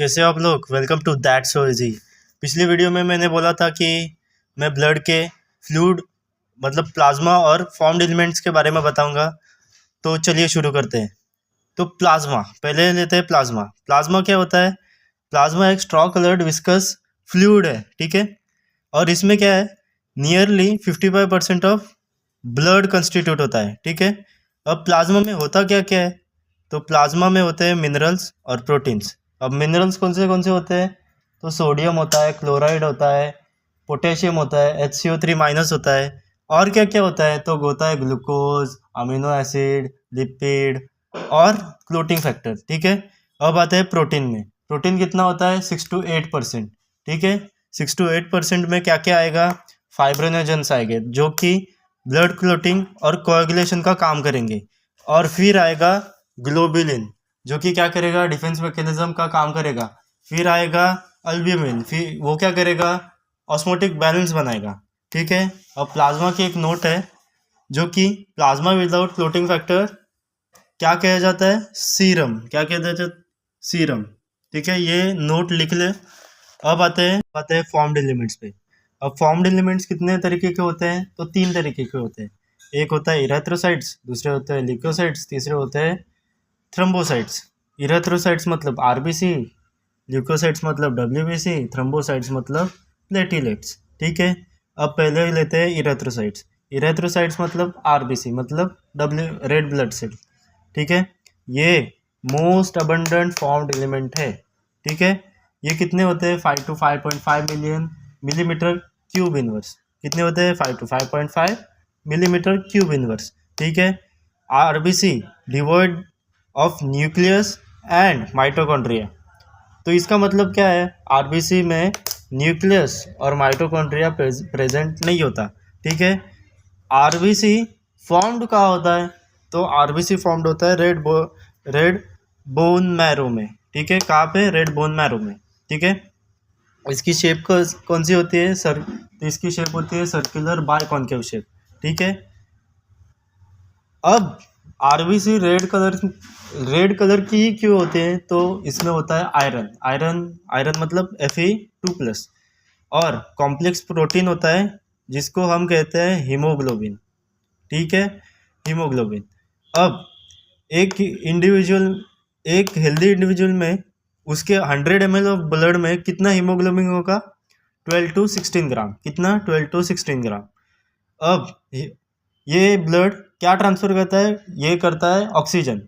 कैसे हो आप लोग। Welcome to that so easy. पिछली वीडियो में मैंने बोला था कि मैं ब्लड के फ्लूइड मतलब प्लाज्मा और फॉर्म्ड एलिमेंट्स के बारे में बताऊंगा। तो चलिए शुरू करते हैं। तो प्लाज्मा पहले लेते हैं। प्लाज्मा प्लाज्मा क्या होता है? प्लाज्मा एक स्ट्रॉ कलर्ड विस्कस फ्लूइड है, ठीक है। और इसमें क्या है, नियरली 55% ऑफ ब्लड कंस्टिट्यूट होता है, ठीक है। अब प्लाज्मा में होता क्या क्या है? तो प्लाज्मा में होते हैं मिनरल्स और प्रोटीन्स। अब मिनरल्स कौन से होते हैं? तो सोडियम होता है, क्लोराइड होता है, पोटेशियम होता है, HCO3 माइनस होता है। और क्या क्या होता है? तो होता है ग्लूकोज, अमीनो एसिड, लिपिड और क्लोटिंग फैक्टर, ठीक है। अब आते हैं प्रोटीन में। प्रोटीन कितना होता है? 6 to 8%, ठीक है। 6 to 8% में क्या क्या आएगा? फाइब्रोनोजेंस आएंगे जो कि ब्लड क्लोटिंग और कोएगुलेशन का काम करेंगे। और फिर आएगा ग्लोबुलिन जो कि क्या करेगा? डिफेंस मैकेनिज्म का काम करेगा। फिर आएगा अल्ब्यूमिन, फिर वो क्या करेगा? ऑस्मोटिक बैलेंस बनाएगा, ठीक है। अब प्लाज्मा की एक नोट है जो कि प्लाज्मा विदाउट क्लोटिंग फैक्टर क्या कहा जाता है? सीरम। क्या कहते हैं? सीरम, ठीक है। ये नोट लिख ले। अब आते हैं फॉर्म्ड एलिमेंट्स पे। अब फॉर्म्ड एलिमेंट्स कितने तरीके के होते हैं? तो 3 तरीके के होते हैं। एक होता है इरेथ्रोसाइट्स, दूसरे होते हैं ल्यूकोसाइट्स, तीसरे होते हैं थ्रोम्बोसाइट्स। इरेथ्रोसाइट्स मतलब आरबीसी, ल्यूकोसाइट्स मतलब डब्ल्यूबीसी, थ्रोम्बोसाइट्स मतलब प्लेटिलेट्स, ठीक है। अब पहले लेते हैं इरेथ्रोसाइट्स। इरेथ्रोसाइट्स मतलब आरबीसी मतलब रेड ब्लड सेल, ठीक है। ये मोस्ट अबंडेंट फॉर्म्ड एलिमेंट है, ठीक है। ये कितने होते हैं? 5 to 5.5 million millimetre cube inverse. कितने होते हैं? 5 to 5.5 मिलीमीटर क्यूब इनवर्स, ठीक है। RBC devoid of nucleus and mitochondria. तो इसका मतलब क्या है? आरबीसी में न्यूक्लियस और माइटोकॉन्ड्रिया प्रेजेंट नहीं होता, ठीक है। आरबीसी फॉर्म्ड कहाँ होता है? तो आरबीसी फॉर्म्ड होता है रेड बोन मैरो में, ठीक है। कहाँ पे? रेड बोन मैरो में, ठीक है। इसकी शेप कौन सी होती है? तो इसकी शेप होती है सर्कुलर बायकॉन्केव शेप, ठीक है। अब आरबीसी रेड कलर की ही क्यों होते हैं? तो इसमें होता है आयरन मतलब Fe2+। और कॉम्प्लेक्स प्रोटीन होता है जिसको हम कहते हैं हीमोग्लोबिन, ठीक है। हीमोग्लोबिन। अब एक हेल्दी इंडिविजुअल में उसके 100 ml ऑफ ब्लड में कितना हीमोग्लोबिन होगा? 12 to 16 ग्राम। कितना? 12 to 16 ग्राम। अब ये ब्लड क्या ट्रांसफर करता है? ये करता है ऑक्सीजन।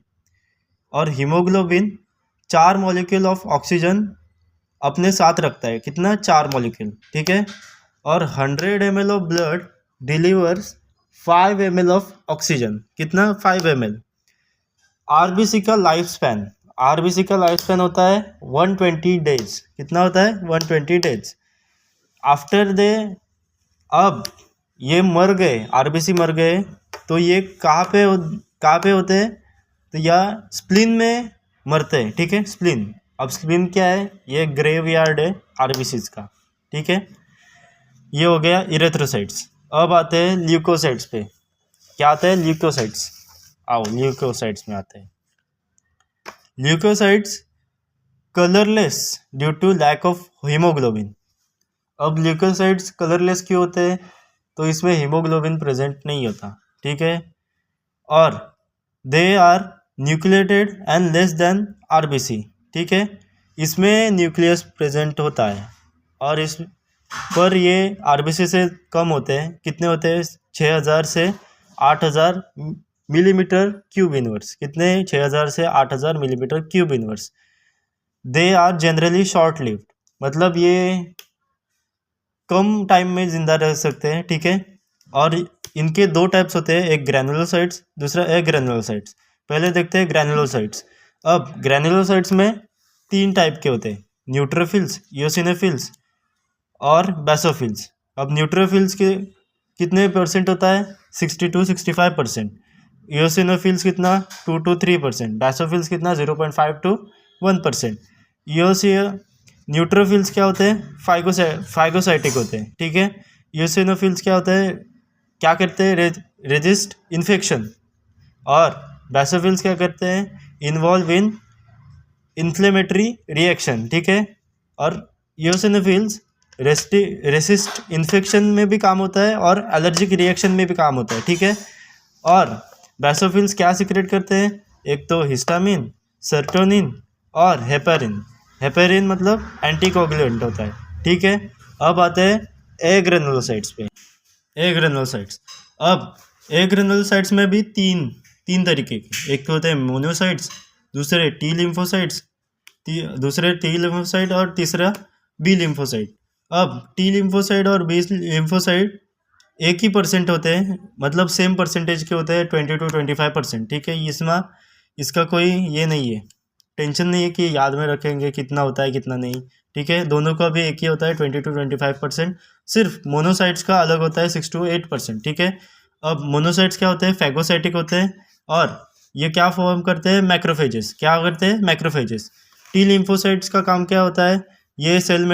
और हीमोग्लोबिन 4 मॉलिक्यूल ऑफ ऑक्सीजन अपने साथ रखता है। कितना? 4 मॉलिक्यूल, ठीक है। और 100 ml of blood delivers 5 ml of oxygen. कितना? 5 ml। आरबीसी का लाइफ स्पैन होता है 120 डेज। कितना होता है? 120 डेज। आफ्टर दे अब ये मर गए, आरबीसी मर गए, तो ये कहाँ पे होते हैं? तो या स्प्लीन में मरते हैं, ठीक है। स्प्लीन। अब स्प्लीन क्या है? ये ग्रेवयार्ड है आरबीसीज का, ठीक है। ये हो गया इरेथ्रोसाइट्स। अब आते हैं ल्यूकोसाइट्स पे। क्या आते हैं? ल्यूकोसाइट्स। आओ ल्यूकोसाइट्स में आते हैं। Leucocytes colourless due to lack of haemoglobin. अब ल्यूकोसाइट्स कलरलेस क्यों होते हैं? तो इसमें हीमोग्लोबिन प्रेजेंट नहीं होता, ठीक है। और they are nucleated and less than RBC, ठीक है। इसमें न्यूक्लियस प्रेजेंट होता है और इस पर ये आरबीसी से कम होते हैं। कितने होते हैं? 6000 से 8000 मिलीमीटर क्यूब इनवर्स। कितने? 6000 से 8000 millimetre cube inverse. They are generally short lived मतलब ये कम टाइम में जिंदा रह सकते हैं, ठीक है। और इनके 2 टाइप्स होते हैं, एक ग्रैनुलोसाइट्स, दूसरा एग्रैनुलोसाइट्स। पहले देखते हैं ग्रैनुलोसाइट्स। अब ग्रैनुलोसाइट्स में 3 टाइप के होते हैं, न्यूट्रोफिल्स, इओसिनोफिल्स और बेसोफिल्स। अब न्यूट्रोफिल्स के कितने परसेंट होता है? 60 to 65%। इओसिनोफिल्स कितना? 2 to 3%। बेसोफिल्स कितना? 0.5 to 1%। न्यूट्रोफिल्स क्या होते हैं? फाइगोसाइटिक होते हैं, ठीक है। यूसिनोफिल्स क्या होते हैं? क्या करते हैं? Resist infection. और बेसोफिल्स क्या करते हैं? इन्वॉल्व इन इन्फ्लेमेटरी रिएक्शन, ठीक है। और ईओसिनोफिल्स रेसिस्ट इन्फेक्शन में भी काम होता है और एलर्जिक रिएक्शन में भी काम होता है, ठीक है। और बेसोफिल्स क्या सिक्रेट करते हैं? एक तो हिस्टामिन, सेरोटोनिन और हेपेरिन। हेपेरिन मतलब एंटीकोगुलेंट होता है, ठीक है। अब आते हैं ए ग्रेनुलोसाइट्स पे। ए ग्रेनुलोसाइट्स, अब ए ग्रेनुलोसाइट्स में भी तीन तरीके के, एक तो होते हैं मोनोसाइट्स, दूसरे टी लिम्फोसाइट्स, दूसरे टी लिम्फोसाइट और तीसरा बी लिम्फोसाइट। अब टी लिम्फोसाइट और बी लिम्फोसाइट एक ही परसेंट होते हैं, मतलब सेम परसेंटेज के होते हैं, 20 to 25%, ठीक है। इसमें इसका कोई ये नहीं है, टेंशन नहीं है कि याद में रखेंगे कितना होता है कितना नहीं, ठीक है। दोनों का भी एक ही होता है 20 to 25%। सिर्फ मोनोसाइट्स का अलग होता है 6 to 8%, ठीक है। अब मोनोसाइट्स क्या होते हैं? फैगोसाइटिक होते हैं और ये क्या फॉर्म करते हैं? मैक्रोफेजेस। क्या करते हैं? मैक्रोफेजेस। टी लिम्फोसाइट्स का काम क्या होता है? ये सेल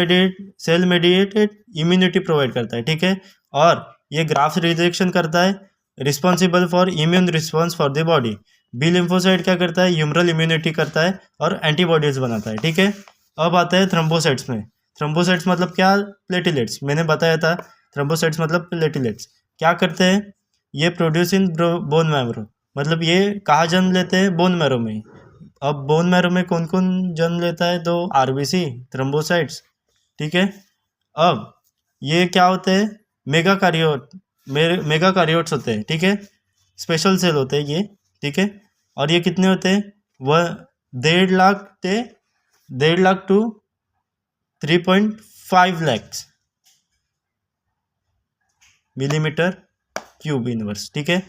मेडिएटेड इम्यूनिटी प्रोवाइड करता है, ठीक है। और ये ग्राफ्ट रिजेक्शन करता है, responsible for immune response for the body. B lymphocyte क्या करता है? ह्यूमरल इम्यूनिटी करता है और एंटीबॉडीज बनाता है, ठीक है। अब आता है थ्रोम्बोसाइट्स में। थ्रोम्बोसाइट्स मतलब क्या? प्लेटिलेट्स। मैंने बताया था थ्रोम्बोसाइट्स मतलब प्लेटिलेट्स। क्या करते हैं? ये प्रोड्यूस इन बोन मैरो, मतलब ये कहाँ जन्म लेते हैं? बोन मैरो में। अब बोन मैरो में कौन कौन जन्म लेता है? तो आरबीसी, थ्रोम्बोसाइट्स, ठीक है। अब ये क्या होते हैं? मेगा कार्योट्स होते हैं, ठीक है। स्पेशल सेल होते हैं ये, ठीक है। और ये कितने होते हैं? वह 1.5 lakh to 3.5 lakh millimetre cube inverse, ठीक है।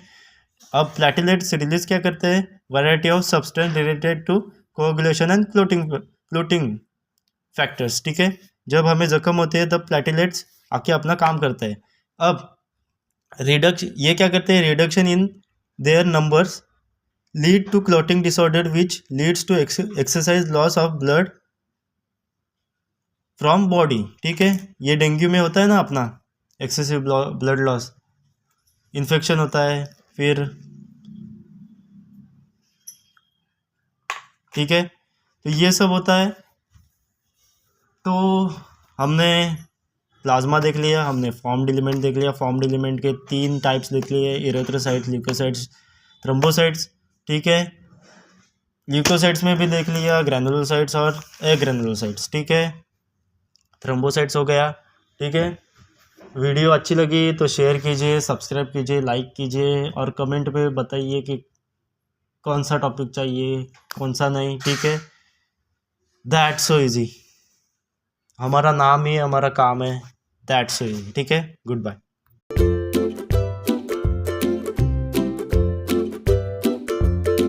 अब प्लेटलेट्स रिलीज क्या करते हैं? Variety of substance related to coagulation and clotting factors, ठीक है। जब हमें जख्म होते हैं तब प्लेटलेट्स आके अपना काम करते हैं। अब ये क्या करते हैं? Reduction in their numbers lead to clotting disorder which leads to exercise loss of blood from body, ठीक है। ये डेंगू में होता है ना अपना एक्सेसिव ब्लड लॉस, इन्फेक्शन होता है फिर, ठीक है। तो ये सब होता है। तो हमने प्लाज्मा देख लिया, हमने फॉर्म्ड एलिमेंट देख लिया, फॉर्म्ड एलिमेंट के 3 टाइप्स देख लिए, इरेथ्रोसाइट्स, ल्यूकोसाइट्स, थ्रोम्बोसाइट्स, ठीक है। ल्यूकोसाइट्स में भी देख लिया ग्रैनुलोसाइट्स और एग्रैनुलोसाइट्स, ठीक है। थ्रोम्बोसाइट्स हो गया, ठीक है। वीडियो अच्छी लगी तो शेयर कीजिए, सब्सक्राइब कीजिए, लाइक कीजिए और कमेंट पे बताइए कि कौन सा टॉपिक चाहिए कौन सा नहीं, ठीक है। दैट्स सो इजी, हमारा नाम ही हमारा काम है, दैट्स सो इजी, ठीक है। Good bye.